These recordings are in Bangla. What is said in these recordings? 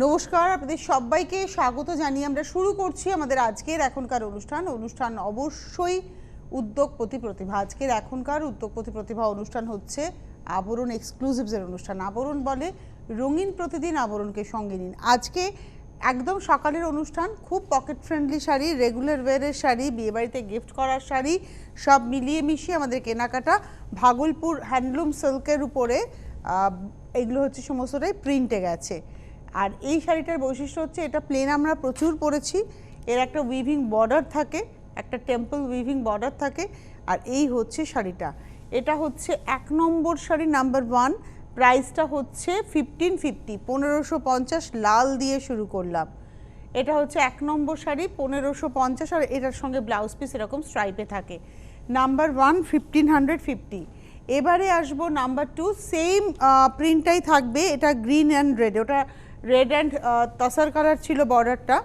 নমস্কার, আপনাদের সবাইকে স্বাগত জানিয়ে আমরা শুরু করছি আমাদের আজকের এখনকার অনুষ্ঠান অবশ্যই উদ্যোগপতি প্রতিভা। আজকের এখনকার উদ্যোগপতি প্রতিভা অনুষ্ঠান হচ্ছে আবরণ এক্সক্লুসিভসের অনুষ্ঠান। আবরণ বলে রঙিন প্রতিদিন আবরণকে সঙ্গে নিন। আজকে একদম সকালের অনুষ্ঠান, খুব পকেট ফ্রেন্ডলি শাড়ি, রেগুলার ওয়্যারের শাড়ি, বিয়েবাড়িতে গিফট করার শাড়ি, সব মিলিয়ে মিশিয়ে আমাদের কেনাকাটা ভাগলপুর হ্যান্ডলুম সিল্কের উপরে। এগুলো হচ্ছে সমস্তটাই প্রিন্টে গেছে। আর এই শাড়িটার বৈশিষ্ট্য হচ্ছে এটা প্লেন আমরা প্রচুর পরেছি, এর একটা উইভিং বর্ডার থাকে, একটা টেম্পল উইভিং বর্ডার থাকে। আর এই হচ্ছে শাড়িটা, এটা হচ্ছে 1 নম্বর শাড়ি নাম্বার 1। প্রাইসটা হচ্ছে 1550, 1550 লাল দিয়ে শুরু করলাম। এটা হচ্ছে 1 নম্বর শাড়ি 1550, আর এটার সঙ্গে ব্লাউজ পিস এরকম স্ট্রাইপে থাকে। নাম্বার 1 1550। এবারে আসবো নাম্বার 2, সেম প্রিন্টটাই থাকবে, এটা গ্রিন অ্যান্ড রেড। ওটা রেড অ্যান্ড তাসার কালার ছিল বর্ডারটা,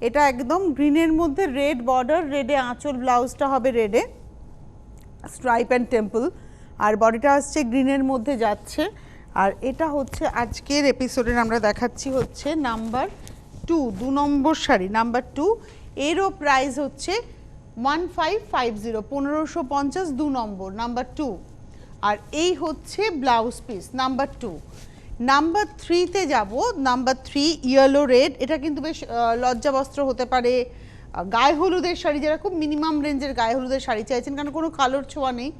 এটা একদম গ্রিনের মধ্যে রেড বর্ডার, রেডে আঁচল, ব্লাউজটা হবে রেডে, স্ট্রাইপ অ্যান্ড টেম্পল, আর বডিটা আসছে গ্রিনের মধ্যে যাচ্ছে। আর এটা হচ্ছে আজকের এপিসোডের আমরা দেখাচ্ছি হচ্ছে নাম্বার 2, 2 নম্বর শাড়ি নাম্বার 2। এরও প্রাইস হচ্ছে 1550, 1550, 2 নম্বর নাম্বার 2। আর এই হচ্ছে ব্লাউজ পিস নাম্বার 2। নাম্বার 3তে যাব, নাম্বার 3 ইয়েলো রেড। এটা কিন্তু বেশ লজ্জা বস্ত্র হতে পারে, গায়ে হলুদের শাড়ি, যারা খুব মিনিমাম রেঞ্জের গায়ে হলুদের শাড়ি চাইছেন, কারণ কোনো কালোর ছোঁয়া নেই।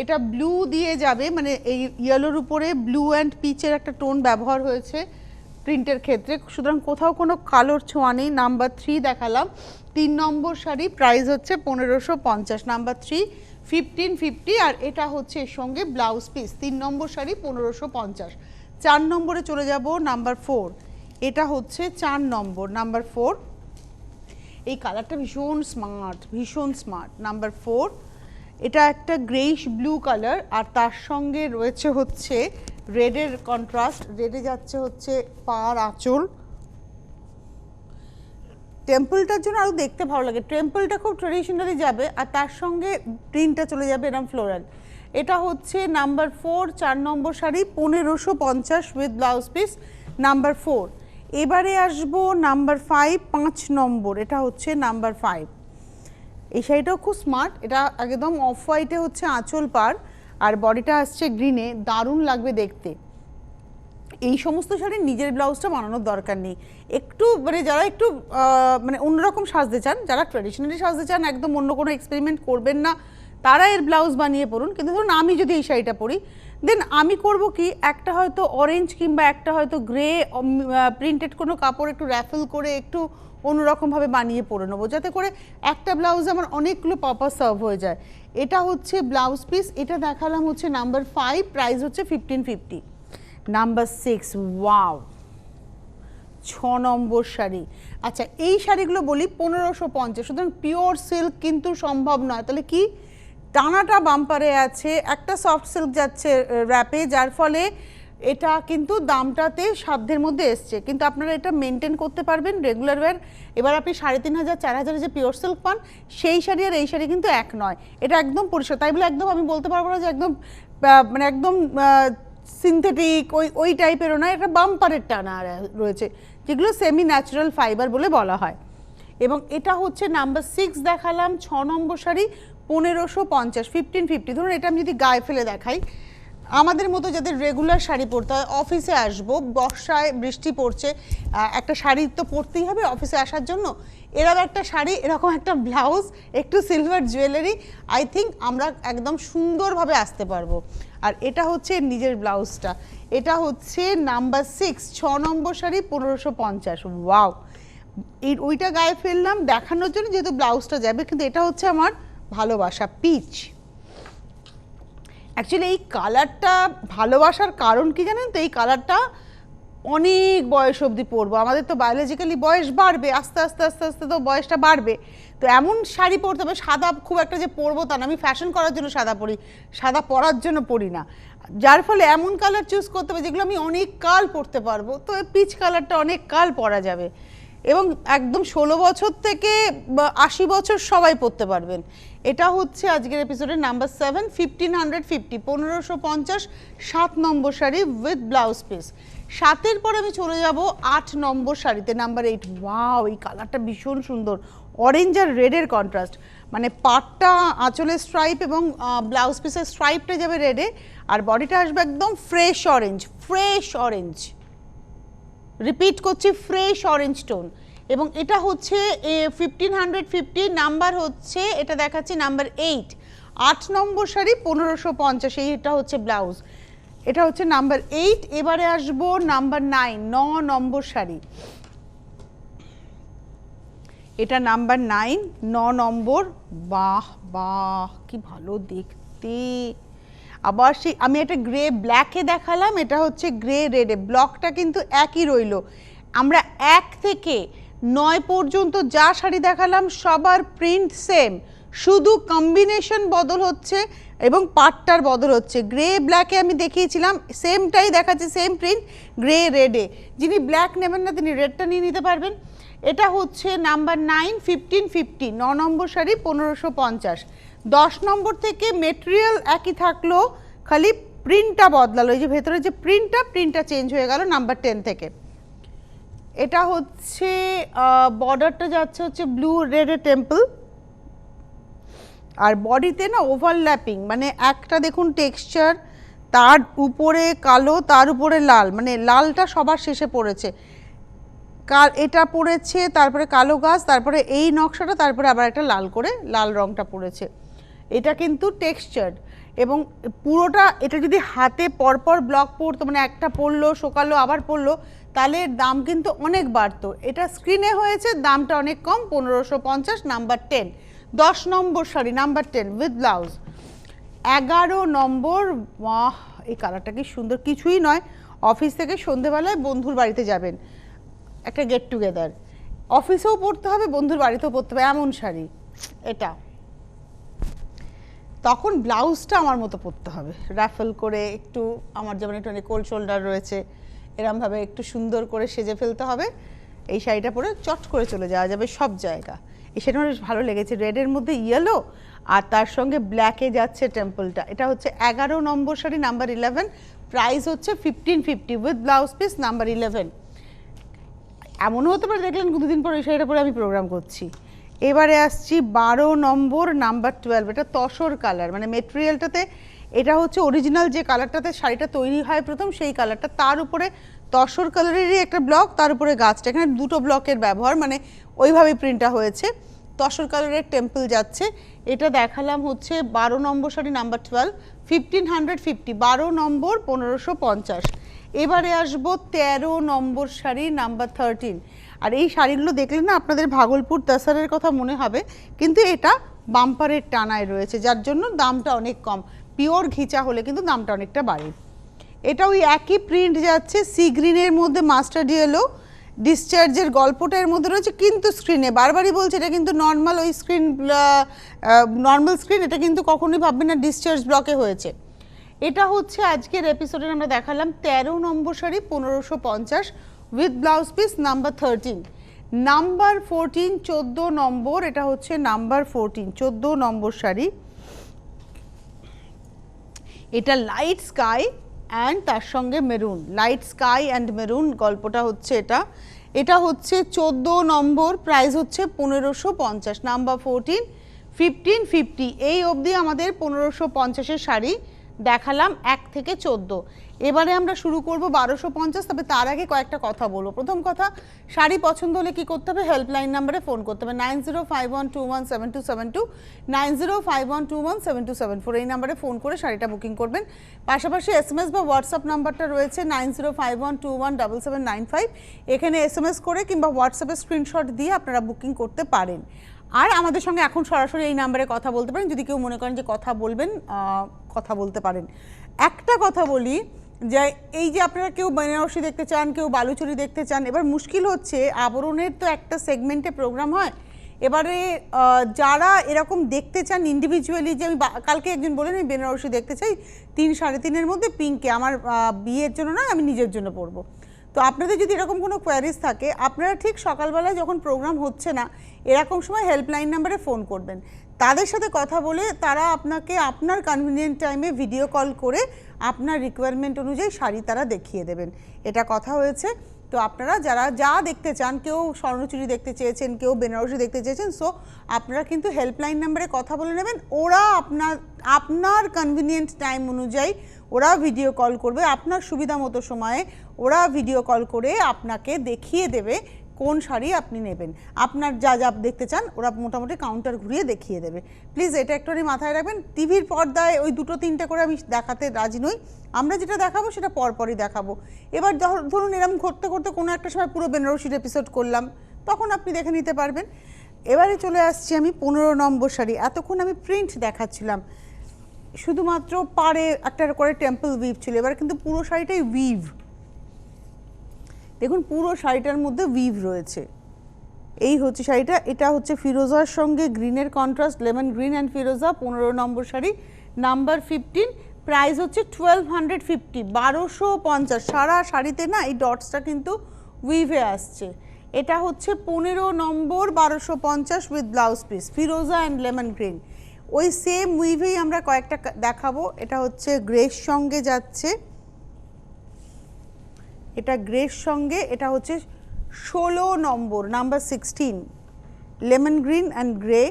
এটা ব্লু দিয়ে যাবে, মানে এই ইয়েলোর উপরে ব্লু অ্যান্ড পিচের একটা টোন ব্যবহার হয়েছে প্রিন্টের ক্ষেত্রে, সুতরাং কোথাও কোনো কালোর ছোঁয়া নেই। নাম্বার 3 দেখালাম, 3 নম্বর শাড়ি, প্রাইস হচ্ছে 1550, নাম্বার 3 1550। আর এটা হচ্ছে এর সঙ্গে ব্লাউজ পিস, 3 নম্বর শাড়ি 1550। 4 নম্বরে চলে যাব, নাম্বার 4। এটা হচ্ছে 4 নম্বর নাম্বার 4। এই কালারটা ভীষণ স্মার্ট, ভীষণ স্মার্ট। নাম্বার 4, এটা একটা গ্রেইশ ব্লু কালার, আর তার সঙ্গে রয়েছে হচ্ছে রেডের কন্ট্রাস্ট, রেডে যাচ্ছে হচ্ছে পাড় আঁচল। টেম্পলটার জন্য আরও দেখতে ভালো লাগে, টেম্পলটা খুব ট্রেডিশনালি যাবে, আর তার সঙ্গে প্রিন্টটা চলে যাবে এরকম ফ্লোরাল। এটা হচ্ছে number 4, 4 number sari 1550 with blouse piece, number 4। এবারে আসবো নাম্বার 5, 5 নম্বর। এটা হচ্ছে নাম্বার 5। এই শাড়িটাও খুব স্মার্ট, এটা একদম অফ হোয়াইটে হচ্ছে আঁচল পার, আর বডিটা আসছে গ্রিনে, দারুণ লাগবে দেখতে। এই সমস্ত শাড়ির নিজের ব্লাউজটা বানানোর দরকার নেই, একটু মানে যারা একটু মানে অন্যরকম সাজতে চান, যারা ট্র্যাডিশনালি সাজতে চান, একদম অন্য কোনো এক্সপেরিমেন্ট করবেন না, তারা এর ব্লাউজ বানিয়ে পরুন। কিন্তু ধরুন আমি যদি এই শাড়িটা পরি, দেন আমি করব কি, একটা হয়তো অরেঞ্জ কিংবা একটা হয়তো গ্রে প্রিন্টেড কোনো কাপড় একটু র্যাফেল করে একটু অন্যরকমভাবে বানিয়ে পরে নেবো, যাতে করে একটা ব্লাউজ আমার অনেকগুলো পারপাস সার্ভ হয়ে যায়। এটা হচ্ছে ব্লাউজ পিস, এটা দেখালাম হচ্ছে নাম্বার 5, প্রাইস হচ্ছে 1550। নাম্বার 6, ওয়াও, 6 নম্বর শাড়ি। আচ্ছা, এই শাড়িগুলো বলি 1550, সুতরাং পিওর সিল্ক কিন্তু সম্ভব নয়, তাহলে কি, টানাটা বাম্পারে আছে, একটা সফট সিল্ক যাচ্ছে র্যাপে, যার ফলে এটা কিন্তু দামটাতে সাধ্যের মধ্যে এসছে, কিন্তু আপনারা এটা মেনটেন করতে পারবেন রেগুলার ওয়্যার। এবার আপনি 3500, 4000 যে পিওর সিল্ক পান, সেই শাড়ি আর এই শাড়ি কিন্তু এক নয়, এটা একদম পরিষ্কার। তাই বলে একদম আমি বলতে পারবো না যে একদম মানে একদম সিনথেটিক ওই টাইপেরও নয়, একটা বাম্পারের টানা রয়েছে, যেগুলো সেমি ন্যাচারাল ফাইবার বলে বলা হয়। এবং এটা হচ্ছে নাম্বার 6 দেখালাম, 6 নম্বর শাড়ি 1550, 1550। ধরুন এটা আমি যদি গায়ে ফেলে দেখাই, আমাদের মতো যাদের রেগুলার শাড়ি পরতে হয়, অফিসে আসবো, বর্ষায় বৃষ্টি পড়ছে, একটা শাড়ি তো পরতেই হবে অফিসে আসার জন্য, এরকম একটা শাড়ি, এরকম একটা ব্লাউজ, একটু সিলভার জুয়েলারি, আই থিঙ্ক আমরা একদম সুন্দরভাবে আসতে পারবো। আর এটা হচ্ছে নিজের ব্লাউজটা, এটা হচ্ছে নাম্বার 6, 6 নম্বর শাড়ি 1550। ওয়াও, ওইটা গায়ে ফেললাম দেখানোর জন্য, যেহেতু ব্লাউজটা যাবে, কিন্তু এটা হচ্ছে আমার ভালোবাসা পিচ। অ্যাকচুয়ালি এই কালারটা ভালোবাসার কারণ কি জানেন তো, এই কালারটা অনেক বয়স অবধি পরবো, আমাদের তো বায়োলজিক্যালি বয়স বাড়বে, আস্তে আস্তে আস্তে আস্তে তো বয়সটা বাড়বে, তো এমন শাড়ি পরতে হবে, সাদা খুব একটা যে পরবো তা না, আমি ফ্যাশন করার জন্য সাদা পরি, সাদা পরার জন্য পরি না, যার ফলে এমন কালার চুজ করতে হবে যেগুলো আমি অনেক কাল পরতে পারবো। তো পিচ কালারটা অনেক কাল পরা যাবে। এবং একদম 16 বছর থেকে 80 বছর সবাই পরতে পারবেন। এটা হচ্ছে আজকের এপিসোডের number 7, 1550, 1550, 7 number sari with blouse piece. 7-এর পর আমি চলে যাব 8 নম্বর শাড়িতে, নাম্বার 8। ওয়াও, এই কালারটা ভীষণ সুন্দর, অরেঞ্জ আর রেডের কন্ট্রাস্ট, মানে পাটটা আঁচলের স্ট্রাইপ এবং ব্লাউজ পিসের স্ট্রাইপটা যাবে রেডে, আর বডিটা আসবে একদম fresh orange, fresh orange, repeat করছি ফ্রেশ অরেঞ্জ টোন। এবং এটা হচ্ছে 1550, নাম্বার হচ্ছে, এটা দেখাচ্ছি নাম্বার 8, 8 নম্বর শাড়ি 1550, এইটা হচ্ছে ব্লাউজ, এটা হচ্ছে নাম্বার 8। এবারে আসবো নাম্বার 9, 9 নম্বর শাড়ি, এটা নাম্বার 9, 9 নম্বর। বাহ বাহ, কি ভালো দেখতে। আবার সেই আমি একটা গ্রে ব্ল্যাকে দেখালাম, এটা হচ্ছে গ্রে রেডে, ব্লকটা কিন্তু একই রইল। আমরা 1 থেকে 9 পর্যন্ত যা শাড়ি দেখালাম সবার প্রিন্ট সেম, শুধু কম্বিনেশন বদল হচ্ছে এবং পাটটার বদল হচ্ছে। গ্রে ব্ল্যাকে আমি দেখিয়েছিলাম, সেমটাই দেখাচ্ছে, সেম প্রিন্ট গ্রে রেডে। যিনি ব্ল্যাক নেবেন না তিনি রেডটা নিয়ে নিতে পারবেন। এটা হচ্ছে নাম্বার 9, 1550, 9 নম্বর শাড়ি 1550। 10 নম্বর থেকে মেটেরিয়াল একই থাকলো, খালি প্রিন্টটা বদলালো, এই যে ভেতরে যে প্রিন্টটা চেঞ্জ হয়ে গেল নাম্বার 10 থেকে। এটা হচ্ছে বর্ডারটা যাচ্ছে হচ্ছে ব্লু রেডের টেম্পল, আর বডিতে না ওভারল্যাপিং, মানে একটা দেখুন টেক্সচার, তার উপরে কালো, তার উপরে লাল, মানে লালটা সবার শেষে পড়েছে, এটা পড়েছে, তারপরে কালো গাছ, তারপরে এই নকশাটা, তারপরে আবার একটা লাল করে লাল রংটা পড়েছে। এটা কিন্তু টেক্সচার, এবং পুরোটা এটা যদি হাতে পরপর ব্লক পড়তো, মানে একটা পড়লো শোকালো আবার পড়লো, তাহলে দাম কিন্তু অনেক বাড়তো। এটা স্ক্রিনে হয়েছে, দামটা অনেক কম, 1550, number 10। 10 number sari number 10 with blouse. 11 নম্বর, বাহ এই কালারটা কি সুন্দর, কিছুই নয়, অফিস থেকে সন্ধেবেলায় বন্ধুর বাড়িতে যাবেন, একটা গেট টুগেদার, অফিসেও পরতে হবে, বন্ধুর বাড়িতেও পরতে হবে, এমন শাড়ি এটা। তখন ব্লাউজটা আমার মতো পরতে হবে, রাফেল করে একটু, আমার যেমন একটু কোল্ড শোল্ডার রয়েছে, এরমভাবে একটু সুন্দর করে সেজে ফেলতে হবে। এই শাড়িটা পরে চট করে চলে যাওয়া যাবে সব জায়গা। এই শাড়িটা বেশ ভালো লেগেছে, রেডের মধ্যে ইয়েলো, আর তার সঙ্গে ব্ল্যাকে যাচ্ছে টেম্পলটা। এটা হচ্ছে 11 নম্বর শাড়ি নাম্বার 11, প্রাইস হচ্ছে 1550 উইথ ব্লাউজ পিস নাম্বার 11। এমনও হতে পারে দেখলেন দুদিন পর এই শাড়িটা পরে আমি প্রোগ্রাম করছি। এবারে আসছি 12 নম্বর নাম্বার 12, এটা তসর কালার, মানে মেটেরিয়ালটাতে এটা হচ্ছে অরিজিনাল যে কালারটাতে শাড়িটা তৈরি হয় প্রথম, সেই কালারটা, তার উপরে তসর কালারেরই একটা ব্লক, তার উপরে গাছটা, এখানে দুটো ব্লকের ব্যবহার, মানে ওইভাবে প্রিন্টটা হয়েছে, তসর কালারের টেম্পল যাচ্ছে। এটা দেখালাম হচ্ছে 12 নম্বর শাড়ি নাম্বার 12, 1550, 12 নম্বর 1550। এবারে আসবো 13 নম্বর শাড়ি নাম্বার 13। আর এই শাড়িগুলো দেখলে না আপনাদের ভাগলপুর তাসারের কথা মনে হবে, কিন্তু এটা বাম্পারের টানায় রয়েছে, যার জন্য দামটা অনেক কম। পিওর ঘিচা হলে কিন্তু দামটা অনেকটা বাড়ে। এটা ওই একই প্রিন্ট যাচ্ছে, সি গ্রিনের মধ্যে মাস্টার্ড ইয়েলো, ডিসচার্জের গল্পটা এর মধ্যে রয়েছে, কিন্তু স্ক্রিনে বারবারই বলছে এটা কিন্তু নর্মাল ওই স্ক্রিন, নর্মাল স্ক্রিন, এটা কিন্তু কখনোই ভাববেন না ডিসচার্জ ব্লকে হয়েছে। এটা হচ্ছে আজকের এপিসোডে আমরা দেখালাম 13 number sari 1550 with blouse piece number 13। Number 14, 14 number, এটা হচ্ছে নাম্বার 14, 14 নম্বর শাড়ি, এটা লাইট স্কাই অ্যান্ড তার সঙ্গে maroon, light sky and maroon গল্পটা হচ্ছে এটা। এটা হচ্ছে 14 নম্বর, প্রাইস হচ্ছে 1550, নাম্বার 14, 1550। এই অবধি আমাদের 1550-এর শাড়ি দেখালাম 1 থেকে 14। এবারে আমরা শুরু করব 1250, তবে তার আগে কয়েকটা কথা বলবো। প্রথম কথা, শাড়ি পছন্দ হলে কি করতে হবে, হেল্পলাইন নাম্বারে ফোন করতে হবে, 9051217272, 9051217274, এই নাম্বারে ফোন করে শাড়িটা বুকিং করবেন। পাশাপাশি SMS বা হোয়াটসঅ্যাপ নাম্বারটা রয়েছে 9051217795, এখানে SMS করে কিংবা হোয়াটসঅ্যাপে স্ক্রিনশট দিয়ে আপনারা বুকিং করতে পারেন। আর আমাদের সঙ্গে এখন সরাসরি এই নাম্বারে কথা বলতে পারেন, যদি কেউ মনে করেন যে কথা বলবেন, কথা বলতে পারেন। একটা কথা বলি, যে এই যে আপনারা কেউ বেনারসি দেখতে চান, কেউ বালুচরি দেখতে চান, এবার মুশকিল হচ্ছে আবরণের তো একটা সেগমেন্টে প্রোগ্রাম হয়, এবারে যারা এরকম দেখতে চান ইন্ডিভিজুয়ালি, যে আমি কালকে একজন বলেন আমি বেনারসি দেখতে চাই 3 সাড়ে 3-এর মধ্যে পিঙ্কে, আমার বিয়ের জন্য না, আমি নিজের জন্য পরবো, তো আপনাদের যদি এরকম কোনো কোয়ারিজ থাকে আপনারা ঠিক সকালবেলায় যখন প্রোগ্রাম হচ্ছে না এরকম সময় হেল্পলাইন নাম্বারে ফোন করবেন, তাদের সাথে কথা বলে তারা আপনাকে আপনার কনভিনিয়েন্ট টাইমে ভিডিও কল করে আপনার রিকোয়ারমেন্ট অনুযায়ী শাড়ি তারা দেখিয়ে দেবেন। এটা কথা হয়েছে। তো আপনারা যারা যা দেখতে চান, কেউ স্বর্ণচুরি দেখতে চেয়েছেন, কেউ বেনারসি দেখতে চেয়েছেন, সো আপনারা কিন্তু হেল্পলাইন নাম্বারে কথা বলে নেবেন। ওরা আপনার কনভিনিয়েন্ট টাইম অনুযায়ী ওরা ভিডিও কল করবে, আপনার সুবিধা মতো সময়ে ওরা ভিডিও কল করে আপনাকে দেখিয়ে দেবে কোন শাড়ি আপনি নেবেন। আপনার যা যা দেখতে চান ওরা মোটামুটি কাউন্টার ঘুরিয়ে দেখিয়ে দেবে। প্লিজ এটা একটুখানি মাথায় রাখবেন। টিভির পর্দায় ওই 2-3টে করে আমি দেখাতে রাজি নই। আমরা যেটা দেখাবো সেটা পরপরই দেখাবো। এবার ধরুন এরকম করতে করতে কোনো একটা সময় পুরো বেনারসির এপিসোড করলাম, তখন আপনি দেখে নিতে পারবেন। এবারে চলে আসছি আমি 15 নম্বর শাড়ি। এতক্ষণ আমি প্রিন্ট দেখাচ্ছিলাম, শুধুমাত্র পাড়ে একটা করে টেম্পল উইভ ছিল, এবার কিন্তু পুরো শাড়িটাই উইভ। দেখুন পুরো শাড়িটার মধ্যে উইভ রয়েছে। এই হচ্ছে শাড়িটা, এটা হচ্ছে ফিরোজার সঙ্গে গ্রিনের contrast, lemon green and Firoza, 15 number sari, number 15। Price হচ্ছে 1250, 1250। সারা শাড়িতে না এই ডটসটা কিন্তু উইভে আসছে। এটা হচ্ছে 15 নম্বর, 1250 with blouse piece, Firoza and lemon green. ওই সেম উইভেই আমরা কয়েকটা দেখাবো। এটা হচ্ছে গ্রের সঙ্গে যাচ্ছে, এটা গ্রের সঙ্গে, এটা হচ্ছে 16 number, number 16, lemon green and grey.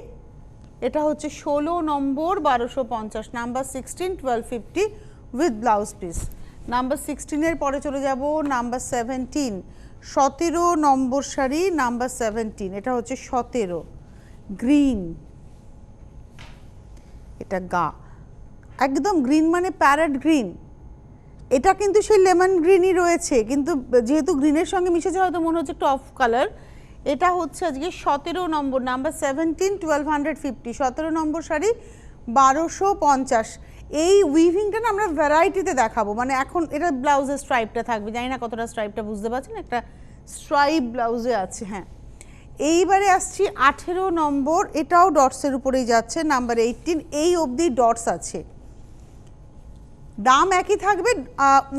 এটা হচ্ছে 16 number, 1250, number 16, 1250 with blouse piece. Number 16-এর পরে চলে যাব নাম্বার 17, 17 নম্বর শাড়ি, নাম্বার 17। এটা হচ্ছে 17 গ্রিন, এটা গা একদম গ্রিন মানে প্যারেট গ্রিন। এটা কিন্তু সেই লেমন গ্রিনই রয়েছে, কিন্তু যেহেতু গ্রিনের সঙ্গে মিশেছে হয়তো মনে হচ্ছে একটু অফ কালার। এটা হচ্ছে আজকে 17 নম্বর, নাম্বার 17, 1250, 17 নম্বর শাড়ি, 1250। এই উইভিংটা না আমরা ভ্যারাইটিতে দেখাবো, মানে এখন এটা ব্লাউজের স্ট্রাইপটা থাকবে, জানি না কতটা স্ট্রাইপটা বুঝতে পারছেন, একটা স্ট্রাইপ ব্লাউজে আছে। হ্যাঁ, এইবারে আসছি 18 নম্বর, এটাও ডটসের উপরেই যাচ্ছে, নাম্বার 18, এই অবধি ডটস আছে। দাম একই থাকবে,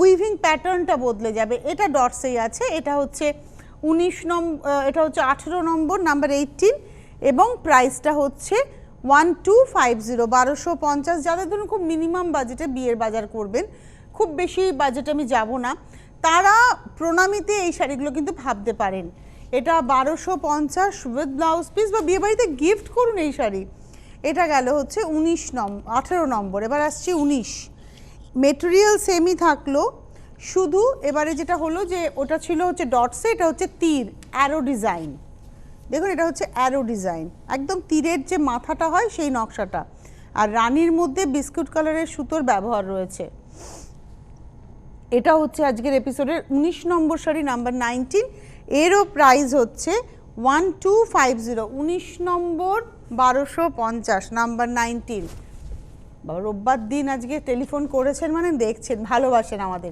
উইভিং প্যাটার্নটা বদলে যাবে। এটা ডটসেই আছে, এটা হচ্ছে 19 নম্বর, এটা হচ্ছে 18 নম্বর, নাম্বার 18, এবং প্রাইসটা হচ্ছে 1250, 1250। যাদের ধরুন খুব মিনিমাম বাজেটে বিয়ের বাজার করবেন, খুব বেশি বাজেট আমি যাব না, তারা প্রণামীতে এই শাড়িগুলো কিন্তু ভাবতে পারেন। এটা 1250 উইথ ব্লাউজ পিস, বা বিয়েবাড়িতে গিফট করুন এই শাড়ি। এটা গেল হচ্ছে 19 নম্বর, 18 নম্বর। এবার আসছি 19। মেটেরিয়াল সেমই থাকলো, শুধু এবারে যেটা হলো যে ওটা ছিল হচ্ছে ডটসে, এটা হচ্ছে তীর, অ্যারো ডিজাইন। দেখুন এটা হচ্ছে অ্যারো ডিজাইন, একদম তীরের যে মাথাটা হয় সেই নকশাটা, আর রানীর মধ্যে বিস্কুট কালারের সুতোর ব্যবহার রয়েছে। এটা হচ্ছে আজকের এপিসোডের 19 নম্বর শাড়ি, নাম্বার 19। এরও প্রাইস হচ্ছে 1250, 19 নম্বর, 1250, নাম্বার 19। রোববার দিন আজকে টেলিফোন করেছেন মানে দেখছেন ভালোবাসেন আমাদের।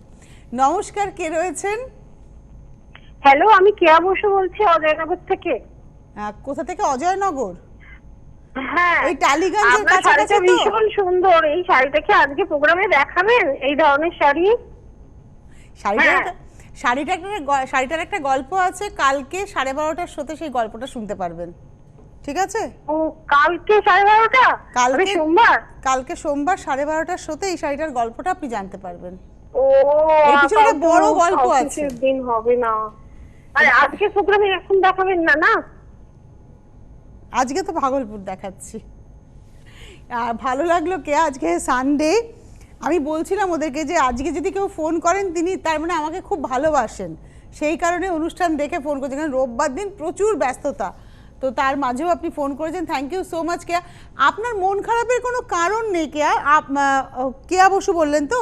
নমস্কার, কে রয়েছেন? হ্যালো, আমি কেয়া বসু বলছি অজয়নগর থেকে। কোথা থেকে? অজয়নগর? হ্যাঁ, এই টালিগঞ্জের আপনার কাছাকাছি শাড়িটা তো? ভীষণ সুন্দর। এই শাড়িটা কি আজকে প্রোগ্রামে দেখাবেন? এই ধরনের শাড়ি? শাড়িটার একটা গল্প আছে, কালকে 12:30টার শোতে সেই গল্পটা শুনতে পারবেন, ঠিক আছে? ও, কালকে 12:30টা? কালকে সোমবার? কালকে সোমবার 12:30টার শোতে এই শাড়িটার গল্পটা আপনি জানতে পারবেন। ও, এর পিছনে একটা বড় গল্প আছে। দিন হবে না। আরে আজকে প্রোগ্রামে এখন দেখাবেন না? না, আজকে তো ভাগলপুর দেখাচ্ছি। আর ভালো লাগলো কে, আজকে সানডে। আমি বলছিলাম ওদেরকে যে আজকে যদি কেউ ফোন করেন তিনি তার মানে আমাকে খুব ভালোবাসেন, সেই কারণে অনুষ্ঠান দেখে ফোন করছেন, কারণ রোববার দিন প্রচুর ব্যস্ততা, তো তার মাঝেও আপনি ফোন করেছেন। থ্যাংক ইউ সো মাচ কেয়া। আপনার মন খারাপের কোনো কারণ নেই কেয়া, কেয়া বসু বললেন তো,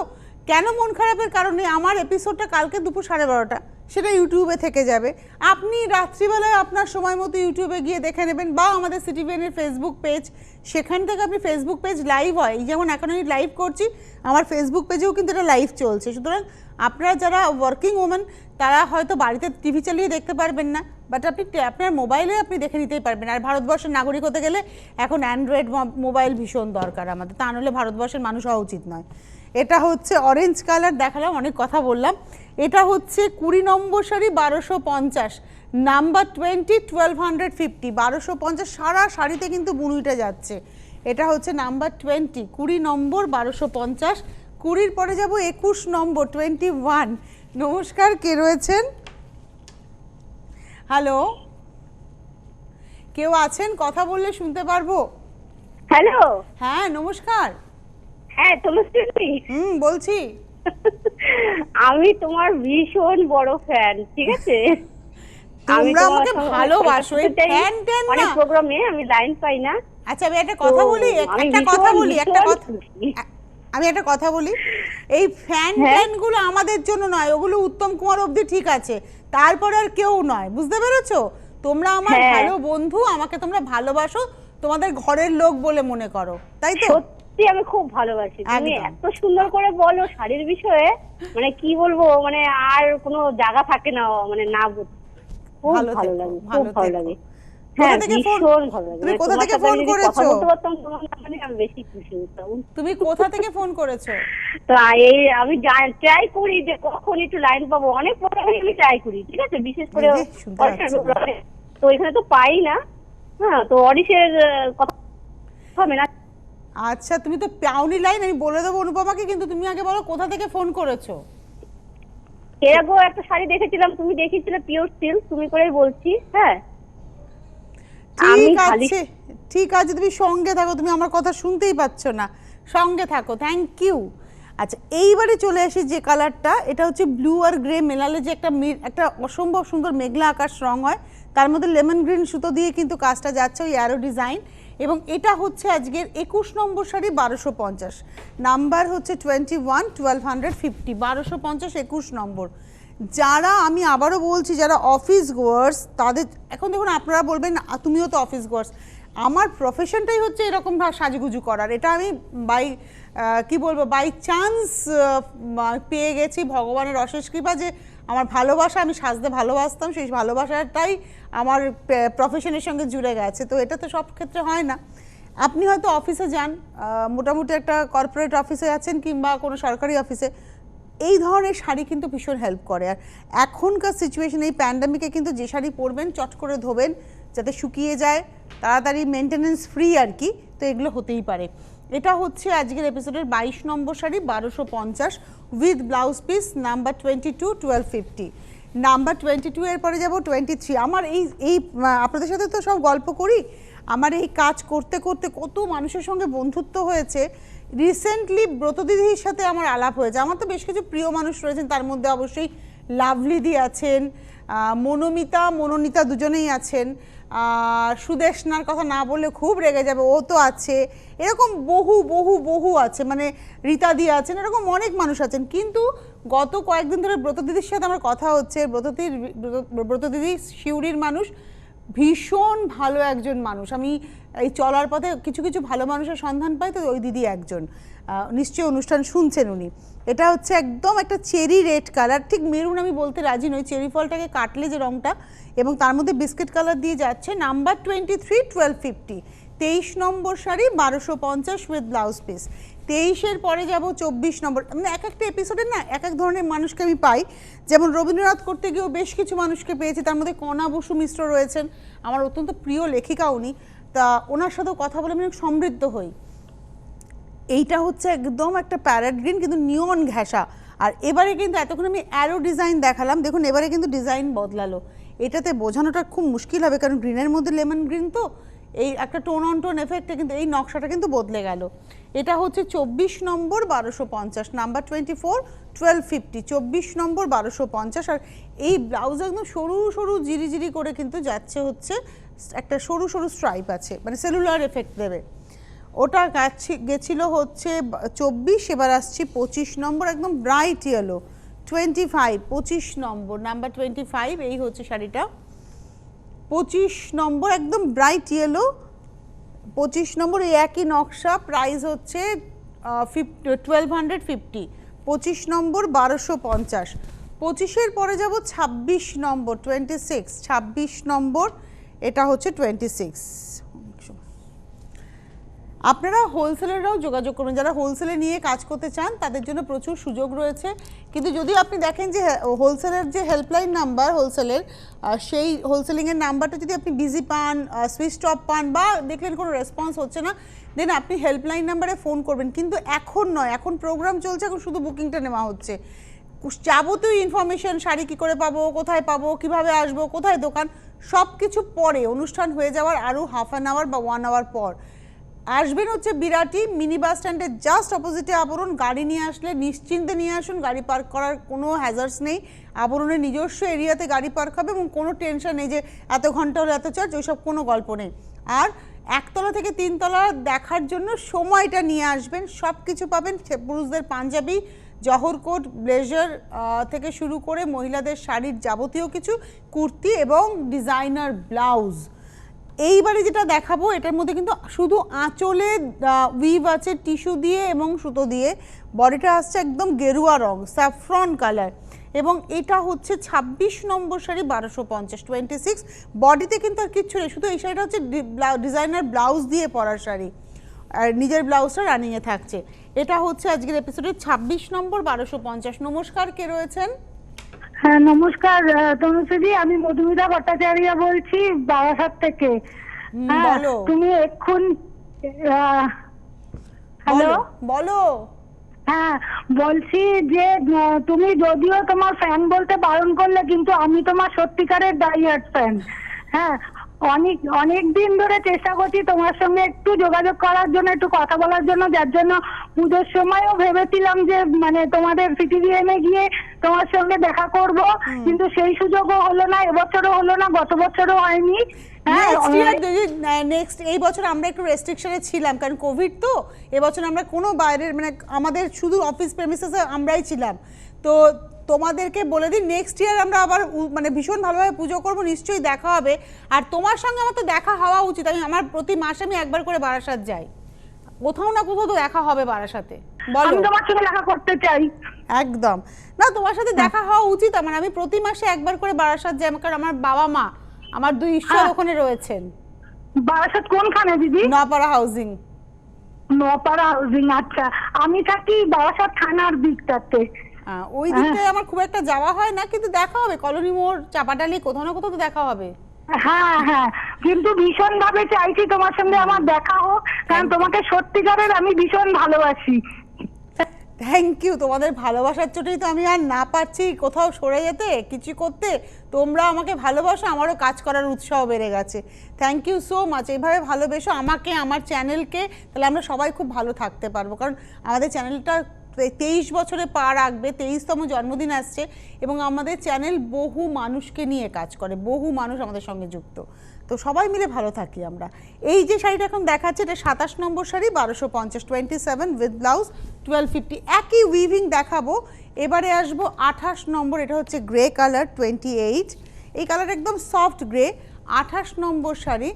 কেন মন খারাপের কারণ নেই? আমার এপিসোডটা কালকে দুপুর 12:30, সেটা ইউটিউবে থেকে যাবে, আপনি রাত্রিবেলায় আপনার সময় মতো ইউটিউবে গিয়ে দেখে নেবেন, বা আমাদের সিটিভিএনের ফেসবুক পেজ, সেখান থেকে আপনি ফেসবুক পেজ লাইভ হয়, যেমন এখন আমি লাইভ করছি, আমার ফেসবুক পেজেও কিন্তু এটা লাইভ চলছে। সুতরাং আপনারা যারা ওয়ার্কিং ওমেন তারা হয়তো বাড়িতে টিভি চালিয়ে দেখতে পারবেন না, বাট আপনি আপনার মোবাইলে আপনি দেখে নিতেই পারবেন। আর ভারতবর্ষের নাগরিক হতে গেলে এখন অ্যান্ড্রয়েড মোবাইল ভীষণ দরকার আমাদের, তা নাহলে ভারতবর্ষের মানুষ হওয়া উচিত নয়। এটা হচ্ছে অরেঞ্জ কালার দেখালাম, অনেক কথা বললাম। এটা হচ্ছে 20 নম্বর শাড়ি 1250, নাম্বার 20 1250, 1250 সারা শাড়িতে কিন্তু বুনুইটা যাচ্ছে। এটা হচ্ছে নাম্বার 20 নম্বর 1250। 20 পরে যাব 21 নম্বর 21। নমস্কার, কে রয়েছেন? হ্যালো, কেউ আছেন? কথা বললে শুনতে পারবো। হ্যালো। হ্যাঁ নমস্কার। হ্যাঁ তনুশ্রী, বলছি। আমি তোমার ভীষণ বড় ফ্যান, ঠিক আছে? তোমরা আমাকে ভালোবাসো, এই ফ্যান ট্যান না। অনেক প্রোগ্রামে আমি লাইন পাই না। আচ্ছা আমি একটা কথা বলি, আমি একটা কথা বলি, এই ফ্যান ট্যান গুলো আমাদের জন্য নয়, ওগুলো উত্তম কুমার অবধি ঠিক আছে, তারপর আর কেউ নয়, বুঝতে পেরেছো? তোমরা আমার ভালো বন্ধু, আমাকে তোমরা ভালোবাসো, তোমাদের ঘরের লোক বলে মনে করো, তাই তো? সত্যি আমি খুব ভালোবাসি। তুমি এত সুন্দর করে বলো শাড়ির বিষয়ে, মানে কি বলবো, মানে আর কোনো জায়গা থাকে না, মানে না খুব ভালো লাগে, খুব ভালো লাগে। হ্যাঁ ভীষণ ভালো লাগে। তুমি কোথা থেকে ফোন করেছো? আমি বেশি খুশি হতাম। তুমি কোথা থেকে ফোন করেছো? তো এই আমি ট্রাই করি যে কখন একটু লাইন পাবো, অনেক প্রোগ্রামে আমি ট্রাই করি, ঠিক আছে, বিশেষ করে তো এখানে তো পাই না। হ্যাঁ, তো অডিশের কথা হবে না। আচ্ছা তুমি তো পাওনি লাইন, আমি বলে দেবো অনুপমাকে, কিন্তু তুমি আগে বলো কোথা থেকে ফোন করেছো? এর আগেও একটা শাড়ি দেখেছিলাম, তুমি দেখিয়েছিলে পিওর সিল্ক, তুমি করেই বলছি। হ্যাঁ ঠিক আছে, ঠিক আছে, তুমি সঙ্গে থাকো, তুমি আমার কথা শুনতেই পাচ্ছ না, সঙ্গে থাকো, থ্যাংক ইউ। আচ্ছা এইবারে চলে আসি যে কালারটা, এটা হচ্ছে ব্লু আর গ্রে মেলালে যে একটা অসম্ভব সুন্দর মেঘলা আকাশ রং হয়, তার মধ্যে লেমন গ্রিন সুতো দিয়ে কিন্তু কাজটা যাচ্ছে, ওই অ্যারো ডিজাইন। এবং এটা হচ্ছে আজকের 21 নম্বর শাড়ি 1250, নাম্বার হচ্ছে 21 1250, 1250 21 নম্বর। যারা, আমি আবারও বলছি, যারা অফিস গোয়ার্স তাদের, এখন দেখুন আপনারা বলবেন তুমিও তো অফিস গোয়ার্স, আমার প্রফেশনটাই হচ্ছে এরকম সাজুগুজু করার, এটা আমি কি বলবো, বাই চান্স পেয়ে গেছি, ভগবানের অশেষ কৃপা যে আমার ভালোবাসা, আমি সাজতে ভালোবাসতাম, সেই ভালোবাসাটাই আমার প্রফেশনের সঙ্গে জুড়ে গেছে। তো এটা তো সব ক্ষেত্রে হয় না। আপনি হয়তো অফিসে যান, মোটামুটি একটা কর্পোরেট অফিসে আছেন কিংবা কোনো সরকারি অফিসে, এই ধরনের শাড়ি কিন্তু ভীষণ হেল্প করে। আর এখনকার সিচুয়েশন, এই প্যান্ডামিকে কিন্তু যে শাড়ি পরবেন চট করে ধোবেন যাতে শুকিয়ে যায়, তাড়াতাড়ি মেনটেনেন্স ফ্রি আর কি, তো এগুলো হতেই পারে। এটা হচ্ছে আজকের এপিসোডের 22 number sari 1250 with blouse piece, number 22 1250, number 22 এর পরে যাব 23। আমার এই আপনাদের সাথে তো সব গল্প করি, আমার এই কাজ করতে করতে কত মানুষের সঙ্গে বন্ধুত্ব হয়েছে। রিসেন্টলি ব্রতদিদির সাথে আমার আলাপ হয়েছে, আমার তো বেশ কিছু প্রিয় মানুষ রয়েছেন, তার মধ্যে অবশ্যই লাভলিদি আছেন, মনোনীতা দুজনেই আছেন, সুদেশনার কথা না বললে খুব রেগে যাবে, ও তো আছে, এরকম বহু বহু বহু আছে, মানে রীতাদি আছেন, এরকম অনেক মানুষ আছেন। কিন্তু গত কয়েকদিন ধরে ব্রতদিদির সাথে আমার কথা হচ্ছে, ব্রতদিদি শিউরির মানুষ, ভীষণ ভালো একজন মানুষ। আমি এই চলার পথে কিছু কিছু ভালো মানুষের সন্ধান পাই, তো ওই দিদি একজন, নিশ্চয়ই অনুষ্ঠান শুনছেন উনি। এটা হচ্ছে একদম একটা চেরি রেড কালার, ঠিক মেরুন আমি বলতে রাজি নই, চেরি ফলটাকে কাটলে যে রঙটা, এবং তার মধ্যে বিস্কিট কালার দিয়ে যাচ্ছে, number 23 1250, 23 number sari 1250 with blouse piece. 23-এর পরে যাব 24 নম্বর। মানে এক একটা এপিসোডে না এক এক ধরনের মানুষকে আমি পাই, যেমন রবীন্দ্রনাথ করতে গিয়েও বেশ কিছু মানুষকে পেয়েছি, তার মধ্যে কণা বসু মিশ্র রয়েছেন, আমার অত্যন্ত প্রিয় লেখিকা উনি, তা ওনার সাথেও কথা বলে আমি সমৃদ্ধ হই। এইটা হচ্ছে একদম একটা প্যারেট গ্রিন কিন্তু নিয়ন ঘেঁষা, আর এবারে কিন্তু এতক্ষণ আমি অ্যারো ডিজাইন দেখালাম, দেখুন এবারে কিন্তু ডিজাইন বদলালো, এটাতে বোঝানোটা খুব মুশকিল হবে কারণ গ্রিনের মধ্যে লেমন গ্রিন, তো এই একটা টোন অন টোন এফেক্টে কিন্তু এই নকশাটা কিন্তু বদলে গেল। এটা হচ্ছে 24 নম্বর 1250, নাম্বার 24 1250, 24 নম্বর 1250। আর এই ব্লাউজ একদম সরু সরু জিরি জিরি করে কিন্তু যাচ্ছে, হচ্ছে একটা সরু সরু স্ট্রাইপ আছে, মানে সেলুলার এফেক্ট দেবে। ওটা গেছিল হচ্ছে 24, এবার আসছি 25 নম্বর, একদম ব্রাইট ইয়েলো 25, 25 নম্বর, নাম্বার 25, এই হচ্ছে শাড়িটা 25 নম্বর, একদম ব্রাইট ইয়েলো 25 নম্বর, এই একই নকশা, প্রাইস হচ্ছে 1250, 25 নম্বর 1250। 25-এর পরে যাব 26 নম্বর 26, 26 নম্বর, এটা হচ্ছে 26। আপনারা হোলসেলাররাও যোগাযোগ করুন, যারা হোলসেলে নিয়ে কাজ করতে চান তাদের জন্য প্রচুর সুযোগ রয়েছে। কিন্তু যদি আপনি দেখেন যে হোলসেলের যে হেল্পলাইন নাম্বার হোলসেলের, সেই হোলসেলিংয়ের নাম্বারটা যদি আপনি বিজি পান, সুইচ অফ পান, বা দেখলেন কোনো রেসপন্স হচ্ছে না, দেন আপনি হেল্পলাইন নাম্বারে ফোন করবেন। কিন্তু এখন নয়, এখন প্রোগ্রাম চলছে, এখন শুধু বুকিংটা নেওয়া হচ্ছে। যাবতীয় ইনফরমেশন, শাড়ি কী করে পাবো, কোথায় পাবো, কিভাবে আসবো, কোথায় দোকান, সব কিছু পরে, অনুষ্ঠান হয়ে যাওয়ার আরও হাফ অ্যান আওয়ার বা 1 আওয়ার পর আসবেন। হচ্ছে বিরাটি মিনি বাস স্ট্যান্ডের জাস্ট অপোজিটে আবরণ। গাড়ি নিয়ে আসলে নিশ্চিন্তে নিয়ে আসুন, গাড়ি পার্ক করার কোনো হ্যাজার্ডস নেই। আবরণের নিজস্ব এরিয়াতে গাড়ি পার্ক হবে এবং কোনো টেনশন নেই যে এত ঘন্টা হলে এত চার্জ, ওইসব কোনো গল্প নেই। আর একতলা থেকে 3 তলা দেখার জন্য সময়টা নিয়ে আসবেন, সব কিছু পাবেন। পুরুষদের পাঞ্জাবি, জহর কোট, ব্লেজার থেকে শুরু করে মহিলাদের শাড়ির যাবতীয় কিছু, কুর্তি এবং ডিজাইনার ব্লাউজ। এইবারে যেটা দেখাবো এটার মধ্যে কিন্তু শুধু আঁচলে উইভ আছে টিস্যু দিয়ে এবং সুতো দিয়ে। বডিটা আসছে একদম গেরুয়া রং, স্যাফরন কালার, এবং এটা হচ্ছে 26 নম্বর শাড়ি, 1250, 26। বডিতে কিন্তু আর কিচ্ছু নেই, শুধু এই শাড়িটা হচ্ছে ডিজাইনার ব্লাউজ দিয়ে পরার শাড়ি, আর নিজের ব্লাউজটা রানিংয়ে থাকছে। এটা হচ্ছে আজকের এপিসোডের 26 নম্বর, 1250। নমস্কার, কে রয়েছেন? হ্যাঁ নমস্কার তনুশ্রী, আমি মধুমিতা ভট্টাচার্য বলছি বারাসাত থেকে। বলো। তুমি এক্ষুন হ্যালো বলো। হ্যাঁ বলছি যে তুমি যদিও তোমার ফ্যান বলতে বারণ করলে, কিন্তু আমি তোমার সত্যিকারের ডাইহার্ট ফ্যান। হ্যাঁ অনেক দিন ধরে চেষ্টা করছি তোমার সঙ্গে একটু যোগাযোগ করার জন্য, একটু কথা বলার জন্য, যার জন্য পুজোর সময়ও ভেবেছিলাম যে মানে তোমাদের সিটিভিএম এ গিয়ে তোমার সঙ্গে দেখা করব, কিন্তু সেই সুযোগও হলো না, এবছরও হলো না, গত বছরও হয়নি। নেক্সট এই বছর আমরা একটু রেস্ট্রিকশনে ছিলাম, কারণ কোভিড তো। এবছর আমরা কোনো বাইরের মানে আমাদের শুধু অফিস প্রেমিসেসে আমরাই ছিলাম। তো তোমাদেরকে বলে দিই, নেক্সট ইয়ার আমরা আবার মানে ভীষণ ভালোভাবে পুজো করব, নিশ্চয়ই দেখা হবে। আর তোমার সঙ্গে আমার তো দেখা হওয়া উচিত। আমার প্রতি মাসে আমি একবার করে বারাসাত যাই, কোথাও না কোথাও তো দেখা হবে বারাসাতে। বলো। আমি তোমার সঙ্গে দেখা করতে চাই। একদম না, তোমার সাথে দেখা হওয়া উচিত আমার। আমি প্রতি মাসে একবার করে বারাসাত যাই, কারণ আমার বাবা মা, আমার 2 ঈশ্বর ওখানে রয়েছেন। বারাসাত কোনখানে দিদি? নপাড়া হাউজিং। নপাড়া হাউজিং, আচ্ছা। আমি থাকি বারাসাত থানার দিকটাতে। ওই দিকটায় আমার খুব একটা যাওয়া হয় না, কিন্তু দেখা হবে কলোনি মোড়, চাপাটালি, কোথাও না কোথাও তো দেখা হবে। হ্যাঁ হ্যাঁ, কিন্তু ভীষণ ভাবে চাইছি তোমার সঙ্গে আমার দেখা হোক, কারণ তোমাকে সত্যিকারের আমি ভীষণ ভালোবাসি। Thank you. তোমাদের ভালোবাসার চোটেই তো আমি আর না পারছি কোথাও সরে যেতে, কিছু করতে। তোমরা আমাকে ভালোবাসো, আমারও কাজ করার উৎসাহ বেড়ে গেছে। Thank you so much. এইভাবে ভালোবেসো আমাকে, আমার চ্যানেলকে, তাহলে আমরা সবাই খুব ভালো থাকতে পারবো। কারণ আমাদের চ্যানেলটা 23 বছরে পা রাখবে, 23তম জন্মদিন আসছে, এবং আমাদের চ্যানেল বহু মানুষকে নিয়ে কাজ করে, বহু মানুষ আমাদের সঙ্গে যুক্ত। তো সবাই মিলে ভালো থাকি আমরা। এই যে শাড়িটা এখন দেখাচ্ছে, এটা 27 নম্বর শাড়ি, 1250, 27 উইথ ব্লাউজ, 1250। একই উইভিং দেখাবো। এবারে আসবো 28 নম্বর, এটা হচ্ছে গ্রে কালার, 28। এই কালার একদম সফট গ্রে, 28 নম্বর শাড়ি।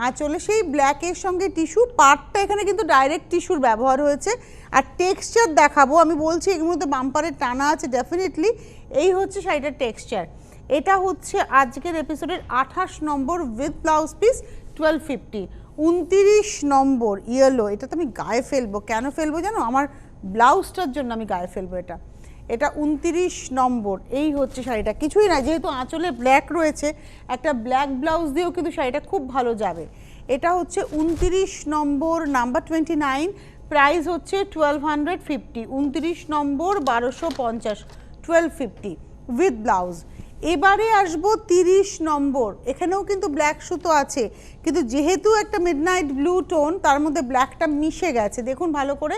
আঁচলে সেই ব্ল্যাকের সঙ্গে টিস্যু, পার্টটা এখানে কিন্তু ডাইরেক্ট টিস্যুর ব্যবহার হয়েছে। আর টেক্সচার দেখাবো, আমি বলছি এর মধ্যে বাম্পারের টানা আছে ডেফিনেটলি। এই হচ্ছে শাড়িটার টেক্সচার। এটা হচ্ছে আজকের এপিসোডের 28 number with blouse piece, 1250। 29 number yellow, এটা তো আমি গায়ে ফেলবো। কেন ফেলবো জানো? আমার ব্লাউজটার জন্য আমি গায়ে ফেলবো এটা। এটা 29 নম্বর। এই হচ্ছে শাড়িটা, কিছুই না, যেহেতু আঁচলে ব্ল্যাক রয়েছে, একটা ব্ল্যাক ব্লাউজ দিয়েও কিন্তু শাড়িটা খুব ভালো যাবে। এটা হচ্ছে 29 নম্বর, নাম্বার 29, প্রাইস হচ্ছে 1250। 29 নম্বর, 1250, 1250 উইথ ব্লাউজ। এবারে আসবো 30 নম্বর। এখানেও কিন্তু ব্ল্যাক সুতো আছে, কিন্তু যেহেতু একটা মিডনাইট ব্লু টোন, তার মধ্যে ব্ল্যাকটা মিশে গেছে। দেখুন ভালো করে,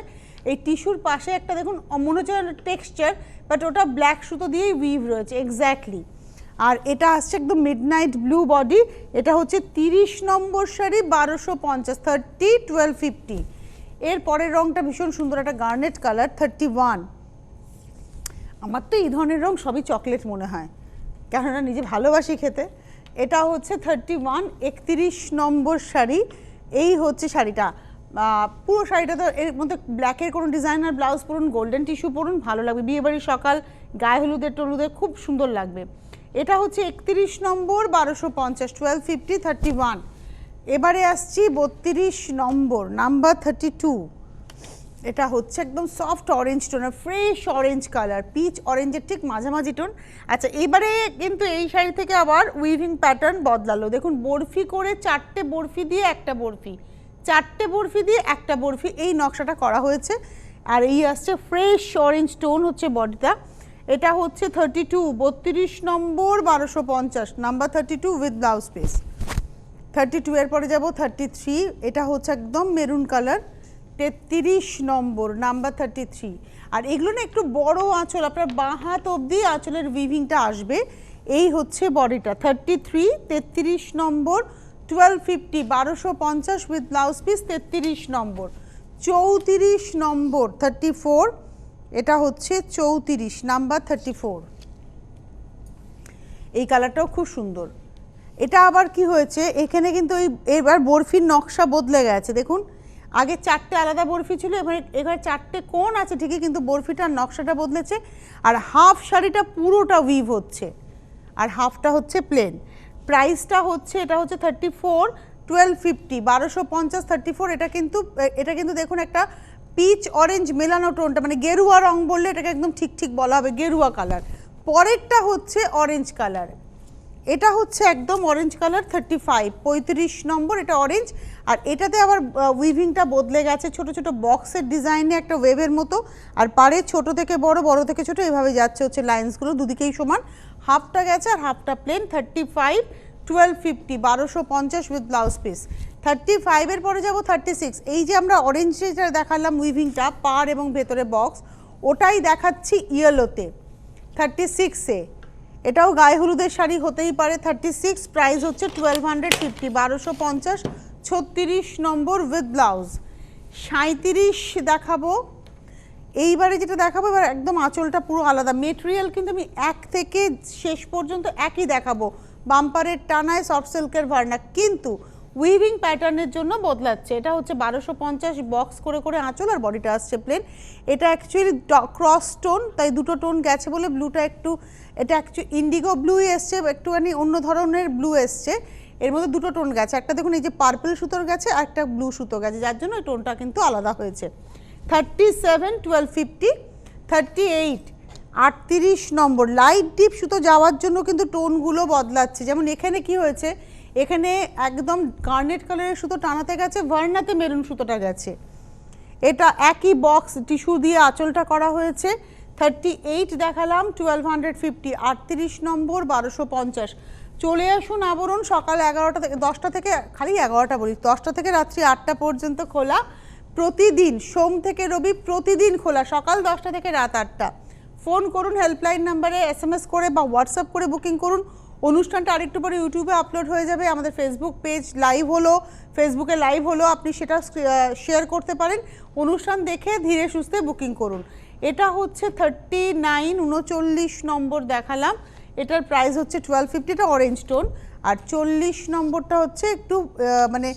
এই টিস্যুর পাশে একটা দেখুন মনে হচ্ছে টেক্সচার, বাট ওটা ব্ল্যাক সুতো দিয়েই উইভ রয়েছে এক্স্যাক্টলি। আর এটা আসছে একদম মিডনাইট ব্লু বডি। এটা হচ্ছে 30 নম্বর শাড়ি, 1250, 30, 1250। এর পরের রঙটা ভীষণ সুন্দর, একটা গার্নেট কালার, 31। আমার তো এই ধরনের রঙ সবই চকলেট মনে হয়, কেননা নিজে ভালোবাসি খেতে। এটা হচ্ছে 31, 31 নম্বর শাড়ি। এই হচ্ছে শাড়িটা। পুরো শাড়িটা তো এর মধ্যে ব্ল্যাকের কোনো ডিজাইনার ব্লাউজ পরুন, গোল্ডেন টিস্যু পরুন, ভালো লাগবে। বিয়েবাড়ির সকাল, গায়ে হলুদের টলুদের খুব সুন্দর লাগবে। এটা হচ্ছে 31 নম্বর, 1250, 1250, 31। এবারে আসছি 32 নম্বর, নাম্বার 32। এটা হচ্ছে একদম soft orange tone, fresh orange colour, peach অরেঞ্জের ঠিক মাঝামাঝি টোন। আচ্ছা, এবারে কিন্তু এই শাড়ি থেকে আবার উইভিং প্যাটার্ন বদলালো। দেখুন, বরফি করে 4টে বরফি দিয়ে একটা বরফি, 4টে বরফি দিয়ে একটা বরফি, এই নকশাটা করা হয়েছে। আর এই আসছে ফ্রেশ অরেঞ্জ টোন হচ্ছে বডিটা। এটা হচ্ছে 32, 32 নম্বর, 1250, নাম্বার 32 উইথ ব্লাউজ পিস। 32 এর পরে যাব 33, এটা হচ্ছে একদম মেরুন কালার, 33 নম্বর, নাম্বার 33। আর এগুলো না একটু বড় আঁচল, আপনার বাঁ হাত অবধি আঁচলের উইভিংটা আসবে। এই হচ্ছে বডিটা 33, 33 নম্বর, 1250, 1250 উইথ ব্লাউজ পিস, 33 নম্বর। 34 নম্বর 34, এটা হচ্ছে 34, নাম্বার 34। এই কালারটাও খুব সুন্দর। এটা আবার কি হয়েছে, এখানে কিন্তু এবার বরফির নকশা বদলে গেছে। দেখুন, আগে 4টে আলাদা বরফি ছিল, এবার 4টে কোণ আছে ঠিকই, কিন্তু বরফিটার নকশাটা বদলেছে। আর হাফ শাড়িটা পুরোটা উইভ হচ্ছে, আর হাফটা হচ্ছে প্লেন। প্রাইসটা হচ্ছে, এটা হচ্ছে 34, 1250, 1250, 34। এটা কিন্তু দেখুন একটা পিচ অরেঞ্জ মেলানো টোনটা, মানে গেরুয়া রং বললে এটাকে একদম ঠিক বলা হবে, গেরুয়া কালার। পরেরটা হচ্ছে অরেঞ্জ কালার, এটা হচ্ছে একদম অরেঞ্জ কালার 35, 35 নম্বর, এটা অরেঞ্জ। আর এটাতে আবার উইভিংটা বদলে গেছে, ছোট ছোট বক্সের ডিজাইনে একটা ওয়েভের মতো। আর পারে ছোট থেকে বড়, বড় থেকে ছোট, এভাবে যাচ্ছে হচ্ছে লাইন্সগুলো, দুদিকেই সমান। হাফটা গেছে আর হাফটা প্লেন। 35, 1250, 1250 with blouse piece. 35 এর পরে যাব 36। এই যে আমরা অরেঞ্জ যেটা দেখালাম উইভিংটা পার এবং ভেতরে বক্স, ওটাই দেখাচ্ছি ইয়েলোতে 36-এ। এটাও গায়ে হলুদের শাড়ি হতেই পারে। 36, প্রাইস হচ্ছে 1250, 1250, 36 নম্বর উইথ ব্লাউজ। 37 দেখাবো। এইবারে যেটা দেখাবো, এবার একদম আঁচলটা পুরো আলাদা। মেটেরিয়াল কিন্তু আমি এক থেকে শেষ পর্যন্ত একই দেখাবো, বাম্পারের টানায় সফট সিল্কের ভার্না, কিন্তু উইভিং প্যাটার্নের জন্য বদলাচ্ছে। এটা হচ্ছে 1250 বক্স করে করে আঁচল, আর বডিটা আসছে প্লেন। এটা অ্যাকচুয়ালি ক্রস টোন, তাই দুটো টোন গেছে বলে ব্লুটা একটু, এটা অ্যাকচুয়ালি ইন্ডিগো ব্লু এসছে, একটুখানি অন্য ধরনের ব্লু এসছে। এর মধ্যে দুটো টোন গেছে, একটা দেখুন এই যে পার্পল সুতোর গেছে, আর একটা ব্লু সুতো গেছে, যার জন্য এই টোনটা কিন্তু আলাদা হয়েছে। 37, 1250, 38, 38 নম্বর। লাইট ডিপ সুতো যাওয়ার জন্য কিন্তু টোনগুলো বদলাচ্ছে। যেমন এখানে কি হয়েছে, এখানে একদম গার্নেট কালারের সুতো টানাতে গেছে, ভার্নাতে মেরুন সুতোটা গেছে। এটা একই বক্স টিস্যু দিয়ে আঁচলটা করা হয়েছে। 38 দেখালাম, 1250, 38 নম্বর, 1250। চলে আসুন আবরণ, সকাল 11টা থেকে 10টা থেকে, খালি 11টা বলি, 10টা থেকে রাত্রি 8টা পর্যন্ত খোলা। প্রতিদিন সোম থেকে রবি প্রতিদিন খোলা, সকাল 10টা থেকে রাত 8টা। ফোন করুন হেল্পলাইন নাম্বারে, SMS করে বা হোয়াটসঅ্যাপ করে বুকিং করুন। অনুষ্ঠানটা আরেকটু পরে ইউটিউবে আপলোড হয়ে যাবে। আমাদের ফেসবুক পেজ লাইভ হলো, ফেসবুকে লাইভ হলো, আপনি সেটা শেয়ার করতে পারেন। অনুষ্ঠান দেখে ধীরে সুস্থে বুকিং করুন। এটা হচ্ছে 39, 39 নম্বর দেখালাম, এটার প্রাইস হচ্ছে 1250, এটা অরেঞ্জ টোন। আর 40 নম্বরটা হচ্ছে একটু মানে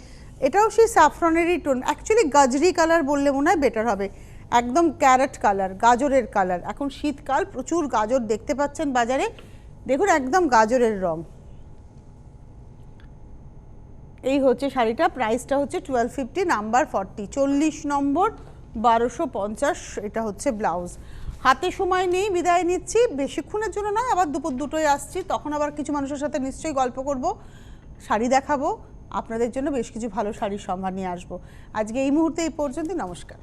এটাও সেই স্যাফরনেরই টোন, অ্যাকচুয়ালি গাজরি কালার বললে মনে হয় বেটার হবে, একদম ক্যারেট কালার, গাজরের কালার। এখন শীতকাল, প্রচুর গাজর দেখতে পাচ্ছেন বাজারে, দেখুন একদম গাজরের রং। এই হচ্ছে শাড়িটা, প্রাইসটা হচ্ছে 1250, নাম্বার 40, 40 নম্বর, 1250, এটা হচ্ছে ব্লাউজ। হাতে সময় নেই, বিদায় নিচ্ছি, বেশিক্ষণের জন্য নয়, আবার দুপুর 2টোয় আসছি, তখন আবার কিছু মানুষের সাথে নিশ্চয়ই গল্প করব, শাড়ি দেখাবো, আপনাদের জন্য বেশ কিছু ভালো শাড়ির সম্ভার নিয়ে আসবো। আজকে এই মুহূর্তে এই পর্যন্ত, নমস্কার।